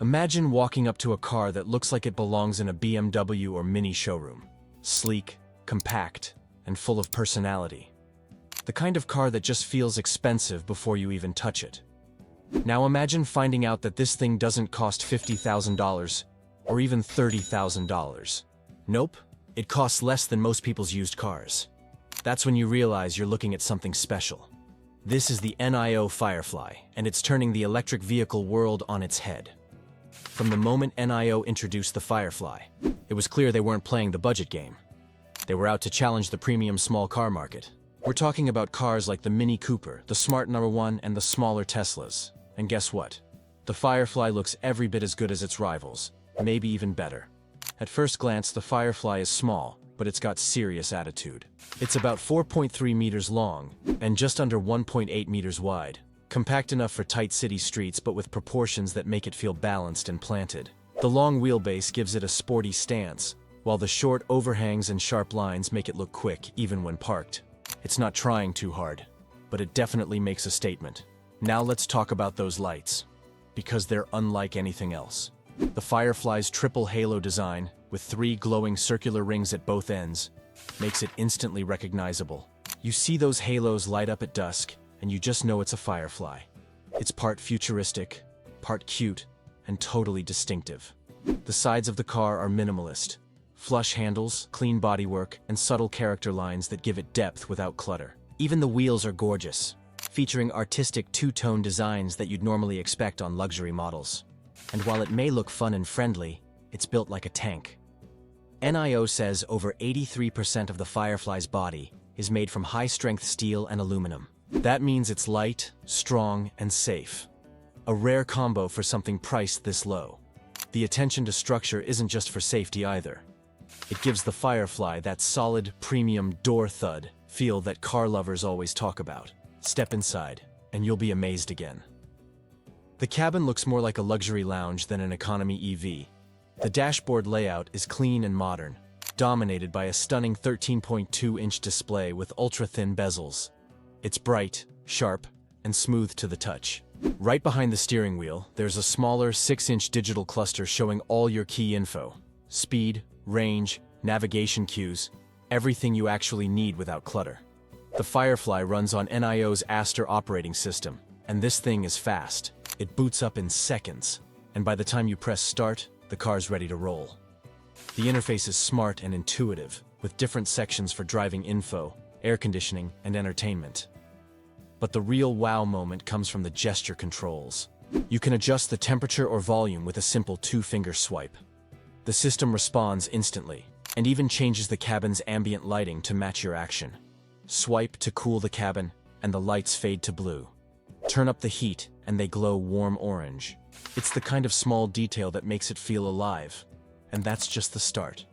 Imagine walking up to a car that looks like it belongs in a BMW or Mini showroom. Sleek, compact, and full of personality. The kind of car that just feels expensive before you even touch it. Now imagine finding out that this thing doesn't cost $50,000 or even $30,000. Nope, it costs less than most people's used cars. That's when you realize you're looking at something special. This is the NIO Firefly, and it's turning the electric vehicle world on its head. From the moment NIO introduced the Firefly, it was clear they weren't playing the budget game. They were out to challenge the premium small car market. We're talking about cars like the Mini Cooper, the Smart #1, and the smaller Teslas. And guess what? The Firefly looks every bit as good as its rivals, maybe even better. At first glance, the Firefly is small, but it's got serious attitude. It's about 4.3 meters long and just under 1.8 meters wide. Compact enough for tight city streets, but with proportions that make it feel balanced and planted. The long wheelbase gives it a sporty stance, while the short overhangs and sharp lines make it look quick, even when parked. It's not trying too hard, but it definitely makes a statement. Now let's talk about those lights, because they're unlike anything else. The Firefly's triple halo design, with 3 glowing circular rings at both ends, makes it instantly recognizable. You see those halos light up at dusk, and you just know it's a Firefly. It's part futuristic, part cute, and totally distinctive. The sides of the car are minimalist. Flush handles, clean bodywork, and subtle character lines that give it depth without clutter. Even the wheels are gorgeous, featuring artistic two-tone designs that you'd normally expect on luxury models. And while it may look fun and friendly, it's built like a tank. NIO says over 83% of the Firefly's body is made from high-strength steel and aluminum. That means it's light, strong, and safe. A rare combo for something priced this low. The attention to structure isn't just for safety either. It gives the Firefly that solid, premium door thud feel that car lovers always talk about. Step inside, and you'll be amazed again. The cabin looks more like a luxury lounge than an economy EV. The dashboard layout is clean and modern, dominated by a stunning 13.2-inch display with ultra-thin bezels. It's bright, sharp, and smooth to the touch. Right behind the steering wheel, there's a smaller 6-inch digital cluster showing all your key info. Speed, range, navigation cues, everything you actually need without clutter. The Firefly runs on NIO's Aster operating system, and this thing is fast. It boots up in seconds, and by the time you press start, the car's ready to roll. The interface is smart and intuitive, with different sections for driving info, air conditioning, and entertainment. But the real wow moment comes from the gesture controls. You can adjust the temperature or volume with a simple 2-finger swipe. The system responds instantly, and even changes the cabin's ambient lighting to match your action. Swipe to cool the cabin, and the lights fade to blue. Turn up the heat, and they glow warm orange. It's the kind of small detail that makes it feel alive, and that's just the start.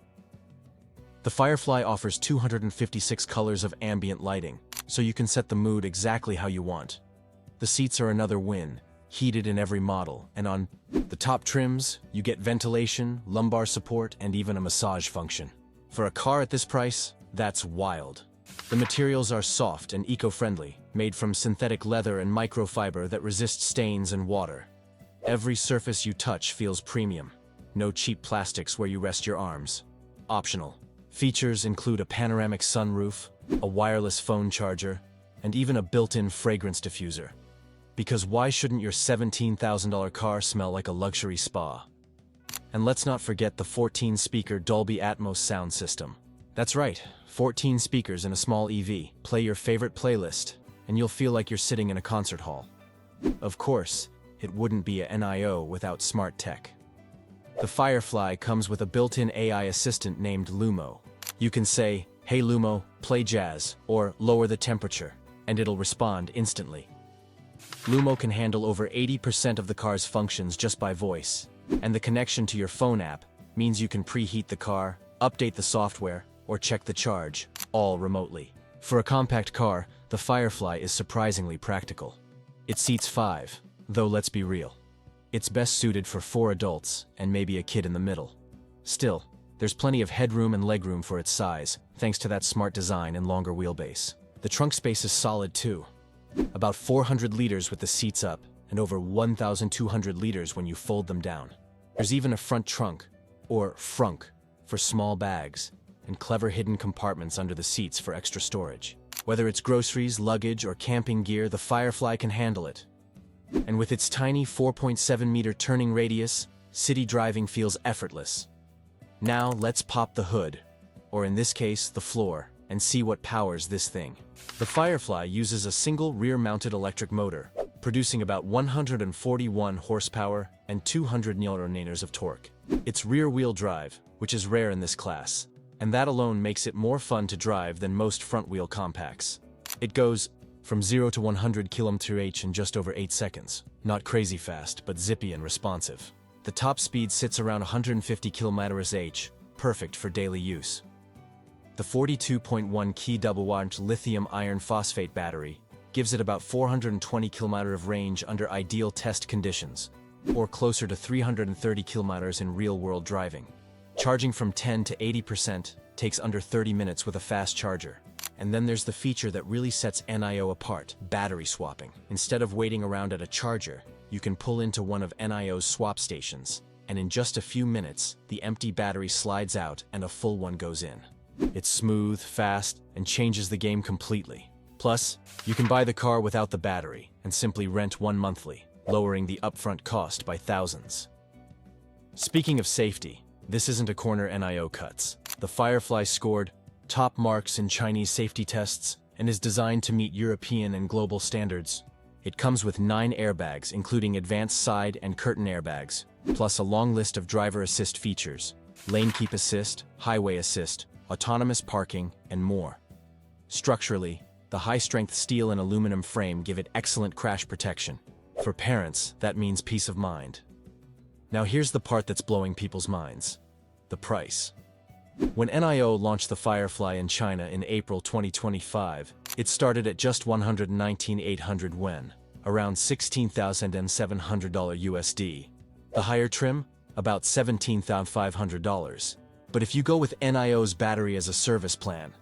The Firefly offers 256 colors of ambient lighting, so you can set the mood exactly how you want. The seats are another win, heated in every model, and on the top trims, you get ventilation, lumbar support, and even a massage function. For a car at this price, that's wild. The materials are soft and eco-friendly, made from synthetic leather and microfiber that resist stains and water. Every surface you touch feels premium. No cheap plastics where you rest your arms. Optional. Features include a panoramic sunroof, a wireless phone charger, and even a built-in fragrance diffuser. Because why shouldn't your $17,000 car smell like a luxury spa? And let's not forget the 14-speaker Dolby Atmos sound system. That's right, 14 speakers in a small EV. Play your favorite playlist, and you'll feel like you're sitting in a concert hall. Of course, it wouldn't be a NIO without smart tech. The Firefly comes with a built-in AI assistant named Lumo. You can say, "Hey Lumo, play jazz," or "lower the temperature," and it'll respond instantly. Lumo can handle over 80% of the car's functions just by voice, and the connection to your phone app means you can preheat the car, update the software, or check the charge, all remotely. For a compact car, the Firefly is surprisingly practical. It seats 5, though let's be real. It's best suited for 4 adults and maybe a kid in the middle. Still, there's plenty of headroom and legroom for its size, thanks to that smart design and longer wheelbase. The trunk space is solid too. About 400 liters with the seats up, and over 1,200 liters when you fold them down. There's even a front trunk, or frunk, for small bags, and clever hidden compartments under the seats for extra storage. Whether it's groceries, luggage, or camping gear, the Firefly can handle it. And with its tiny 4.7-meter turning radius, city driving feels effortless. Now let's pop the hood, or in this case, the floor, and see what powers this thing. The Firefly uses a single rear-mounted electric motor, producing about 141 horsepower and 200 Nm of torque. It's rear-wheel drive, which is rare in this class, and that alone makes it more fun to drive than most front-wheel compacts. It goes from 0 to 100 km/h in just over 8 seconds. Not crazy fast, but zippy and responsive. The top speed sits around 150 km/h, perfect for daily use. The 42.1 kWh lithium iron phosphate battery gives it about 420 km of range under ideal test conditions, or closer to 330 km in real-world driving. Charging from 10 to 80% takes under 30 minutes with a fast charger. And then there's the feature that really sets NIO apart, battery swapping. Instead of waiting around at a charger, you can pull into one of NIO's swap stations, and in just a few minutes, the empty battery slides out and a full one goes in. It's smooth, fast, and changes the game completely. Plus, you can buy the car without the battery and simply rent one monthly, lowering the upfront cost by thousands. Speaking of safety, this isn't a corner NIO cuts. The Firefly scored top marks in Chinese safety tests and is designed to meet European and global standards. It comes with 9 airbags, including advanced side and curtain airbags, plus a long list of driver assist features, lane keep assist, highway assist, autonomous parking, and more. Structurally, the high-strength steel and aluminum frame give it excellent crash protection. For parents, that means peace of mind. Now here's the part that's blowing people's minds: the price. When NIO launched the Firefly in China in April 2025, it started at just 119,800 yuan, around $16,700 USD. The higher trim, about $17,500. But if you go with NIO's battery as a service plan,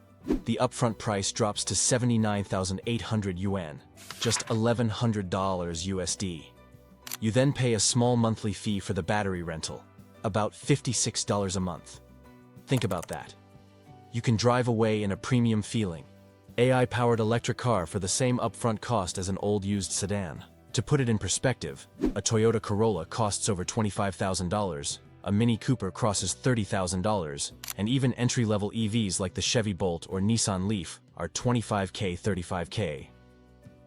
the upfront price drops to 79,800 yuan, just $1,100 USD. You then pay a small monthly fee for the battery rental, about $56 a month. Think about that. You can drive away in a premium feeling. AI-powered electric car for the same upfront cost as an old used sedan. To put it in perspective, a Toyota Corolla costs over $25,000, a Mini Cooper crosses $30,000, and even entry-level EVs like the Chevy Bolt or Nissan Leaf are $25K, $35K.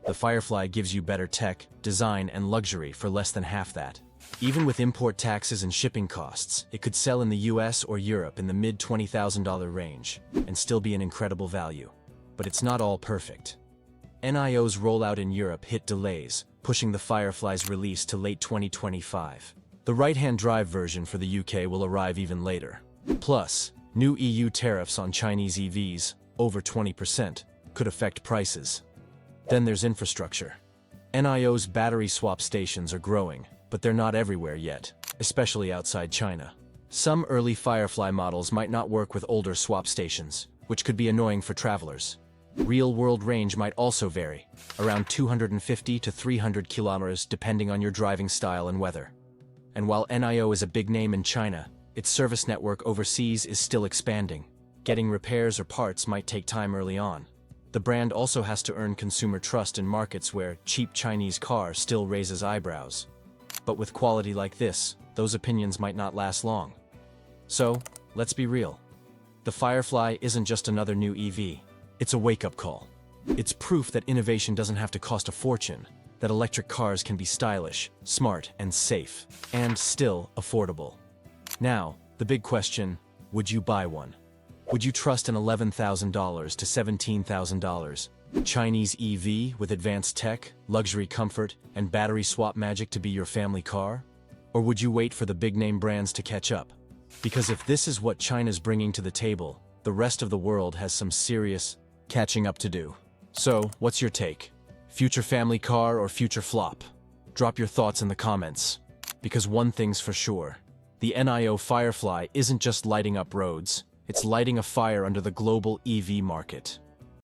The Firefly gives you better tech, design, and luxury for less than half that. Even with import taxes and shipping costs, it could sell in the US or Europe in the mid-$20,000 range and still be an incredible value. But it's not all perfect. NIO's rollout in Europe hit delays, pushing the Firefly's release to late 2025. The right-hand drive version for the UK will arrive even later. Plus, new EU tariffs on Chinese EVs, over 20%, could affect prices. Then there's infrastructure. NIO's battery swap stations are growing, but they're not everywhere yet, especially outside China. Some early Firefly models might not work with older swap stations, which could be annoying for travelers. Real-world range might also vary, around 250 to 300 kilometers depending on your driving style and weather. And while NIO is a big name in China, its service network overseas is still expanding. Getting repairs or parts might take time early on. The brand also has to earn consumer trust in markets where cheap Chinese car still raises eyebrows. But with quality like this, those opinions might not last long. So, let's be real. The Firefly isn't just another new EV. It's a wake-up call. It's proof that innovation doesn't have to cost a fortune, that electric cars can be stylish, smart, and safe, and still affordable. Now, the big question, would you buy one? Would you trust an $11,000 to $17,000 Chinese EV with advanced tech, luxury comfort, and battery swap magic to be your family car? Or would you wait for the big-name brands to catch up? Because if this is what China's bringing to the table, the rest of the world has some serious catching up to do. So, what's your take? Future family car or future flop? Drop your thoughts in the comments. Because one thing's for sure, the NIO Firefly isn't just lighting up roads, it's lighting a fire under the global EV market.